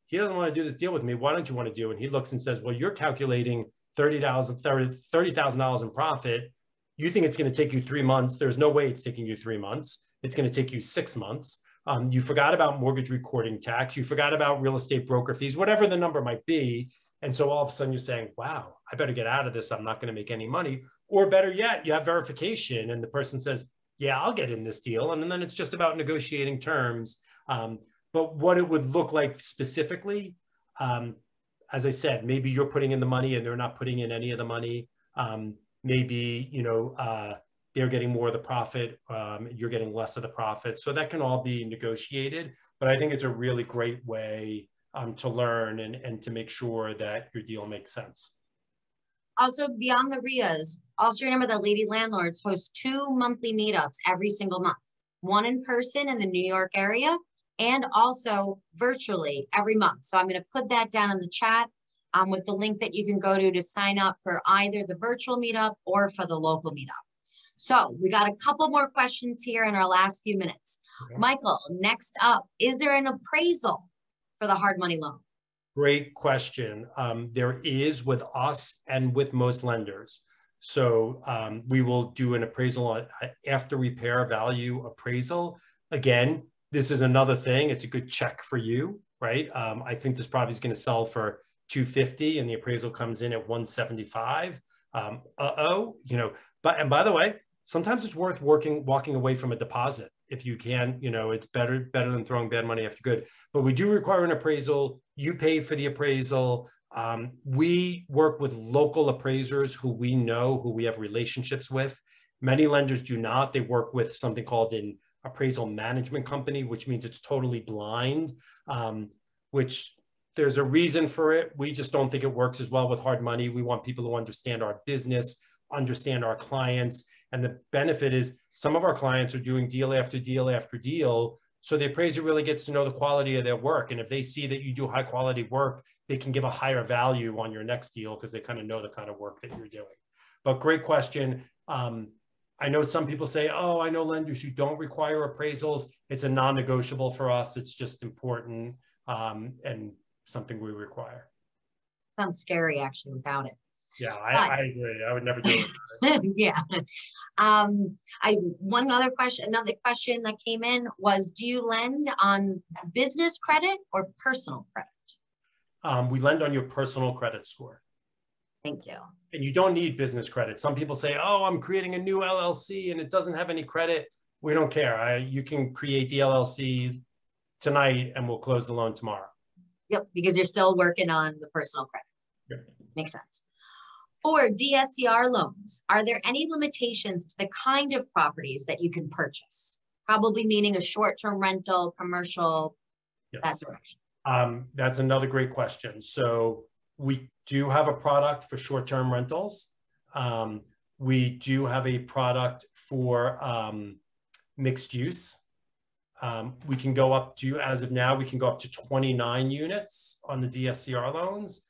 he doesn't want to do this deal with me. Why don't you want to do it? And he looks and says, well, you're calculating $30,000 in profit. You think it's going to take you 3 months. There's no way it's taking you 3 months. It's going to take you 6 months. You forgot about mortgage recording tax. You forgot about real estate broker fees, whatever the number might be. And so all of a sudden you're saying, wow, I better get out of this. I'm not going to make any money. Or better yet, you have verification and the person says, yeah, I'll get in this deal. And then it's just about negotiating terms. But what it would look like specifically, as I said, maybe you're putting in the money and they're not putting in any of the money. Maybe, they're getting more of the profit, you're getting less of the profit. So that can all be negotiated. But I think it's a really great way to learn and to make sure that your deal makes sense.
Also, beyond the RIAs, also remember that Lady Landlords hosts 2 monthly meetups every single month. One in person in the New York area and also virtually every month. So I'm going to put that down in the chat with the link that you can go to sign up for either the virtual meetup or for the local meetup. So we got a couple more questions here in our last few minutes. Okay. Michael, next up, is there an appraisal for the hard money loan?
Great question. There is with us and with most lenders. So we will do an appraisal after repair value appraisal. Again, this is another thing. It's a good check for you, right? I think this property is going to sell for $250 and the appraisal comes in at $175. And by the way, sometimes it's worth walking away from a deposit if you can, you know, it's better than throwing bad money after good. But we do require an appraisal. You pay for the appraisal. We work with local appraisers who we know, who we have relationships with. Many lenders do not. They work with something called an appraisal management company, which means it's totally blind, which there's a reason for it. We just don't think it works as well with hard money. We want people who understand our business, understand our clients. And the benefit is some of our clients are doing deal after deal after deal. So the appraiser really gets to know the quality of their work. And if they see that you do high quality work, they can give a higher value on your next deal because they kind of know the kind of work that you're doing. But great question. I know some people say, oh, I know lenders who don't require appraisals. It's a non-negotiable for us. It's just important and something we require.
Sounds scary actually without it.
Yeah, I agree. I would never do it.
Yeah. Another question that came in was, do you lend on business credit or personal credit?
We lend on your personal credit score.
Thank you.
And you don't need business credit. Some people say, oh, I'm creating a new LLC and it doesn't have any credit. We don't care. You can create the LLC tonight and we'll close the loan tomorrow.
Yep, because you're still working on the personal credit.
Yep.
Makes sense. For DSCR loans, are there any limitations to the kind of properties that you can purchase? Probably meaning a short-term rental, commercial, yes, that direction.
That's another great question. So we do have a product for short-term rentals. We do have a product for mixed use. We can go up to, as of now, we can go up to 29 units on the DSCR loans,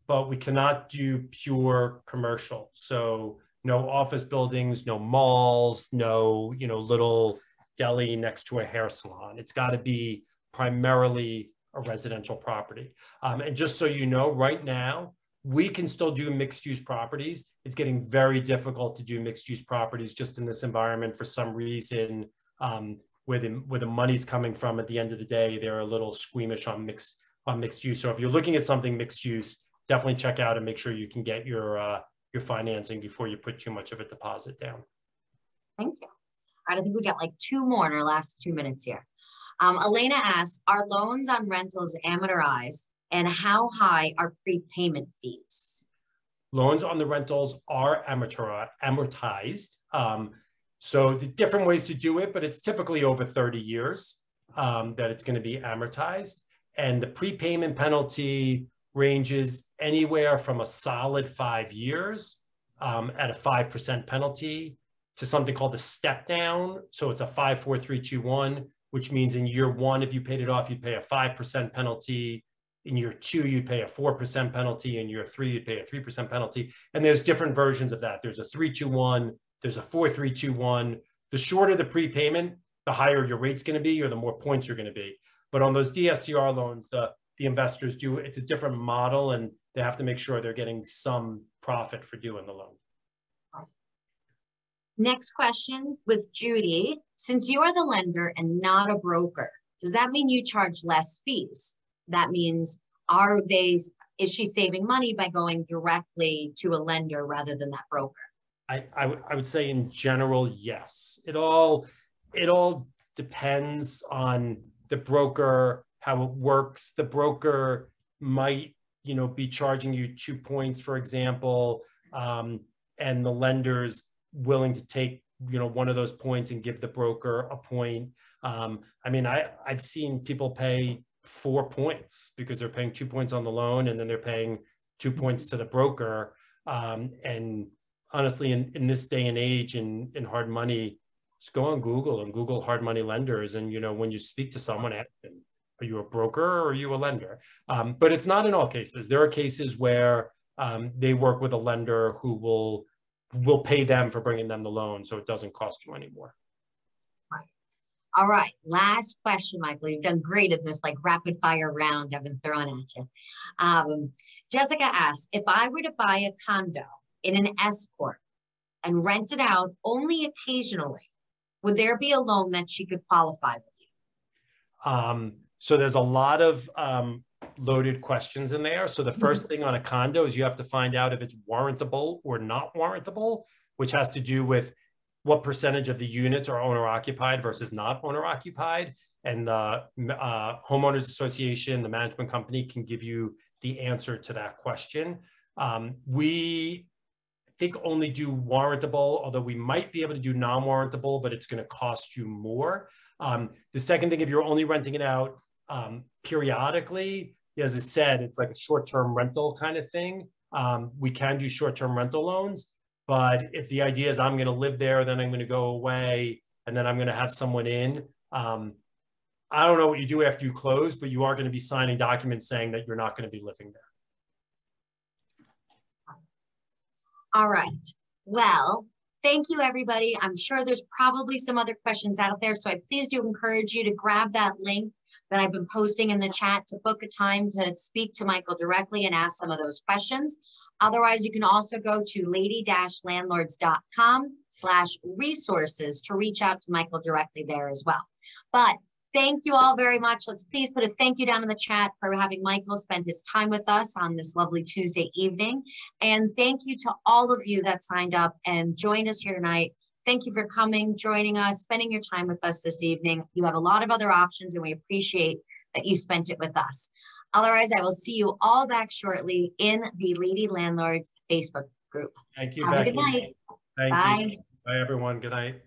but we cannot do pure commercial. So no office buildings, no malls, no, you know, little deli next to a hair salon. It's got to be primarily a residential property. And just so you know, right now, we can still do mixed use properties. It's getting very difficult to do mixed use properties just in this environment for some reason. Where the money's coming from at the end of the day, they're a little squeamish on mixed use. So if you're looking at something mixed use, definitely check out and make sure you can get your financing before you put too much of a deposit down.
Thank you. All right, I think we got like 2 more in our last 2 minutes here. Elena asks, are loans on rentals amortized and how high are prepayment fees?
Loans on the rentals are amortized. So the different ways to do it, but it's typically over 30 years that it's going to be amortized. And the prepayment penalty ranges anywhere from a solid 5 years at a 5% penalty to something called a step down. So it's a 5, 4, 3, 2, 1, which means in year 1, if you paid it off, you'd pay a 5% penalty. In year 2, you'd pay a 4% penalty. In year 3, you'd pay a 3% penalty. And there's different versions of that. There's a 3-2-1. There's a 4-3-2-1. The shorter the prepayment, the higher your rate's going to be, or the more points you're going to be. But on those DSCR loans, the investors do, it's a different model, and they have to make sure they're getting some profit for doing the loan.
Next question with Judy. Since you are the lender and not a broker, does that mean you charge less fees? That means, is she saving money by going directly to a lender rather than that broker?
I would say in general, yes. It all depends on the broker, how it works. The broker might, you know, be charging you 2 points, for example, and the lender's willing to take, you know, one of those points and give the broker a point. I mean, I've seen people pay 4 points because they're paying 2 points on the loan and then they're paying 2 points to the broker. And honestly, in this day and age in hard money, just go on Google and Google hard money lenders. And, you know, when you speak to someone, ask them, are you a broker or are you a lender? But it's not in all cases. There are cases where they work with a lender who will pay them for bringing them the loan, so it doesn't cost you anymore.
Right. All right, last question, Michael. You've done great in this like rapid fire round I've been throwing at you. Jessica asks, if I were to buy a condo in an S corp and rent it out only occasionally, would there be a loan that she could qualify with you?
So there's a lot of loaded questions in there. So the first thing on a condo is you have to find out if it's warrantable or not warrantable, which has to do with what percentage of the units are owner occupied versus not owner occupied. And the homeowners association, the management company, can give you the answer to that question. We think only do warrantable, although we might be able to do non-warrantable, but it's going to cost you more. The second thing, if you're only renting it out periodically, as I said, it's like a short-term rental kind of thing. We can do short-term rental loans, but if the idea is I'm going to live there, then I'm going to go away, and then I'm going to have someone in, I don't know what you do after you close, but you are going to be signing documents saying that you're not going to be living there.
All right. Well, thank you, everybody. I'm sure there's probably some other questions out there, so I please do encourage you to grab that link that I've been posting in the chat to book a time to speak to Michael directly and ask some of those questions. Otherwise, you can also go to lady-landlords.com/resources to reach out to Michael directly there as well. But thank you all very much. Let's please put a thank you down in the chat for having Michael spend his time with us on this lovely Tuesday evening. And thank you to all of you that signed up and joined us here tonight. Thank you for coming, joining us, spending your time with us this evening. You have a lot of other options, and we appreciate that you spent it with us. Otherwise, I will see you all back shortly in the Lady Landlords Facebook group.
Thank you,
Have
Becky.
a good night.
Thank
Bye.
you. Bye, everyone. Good night.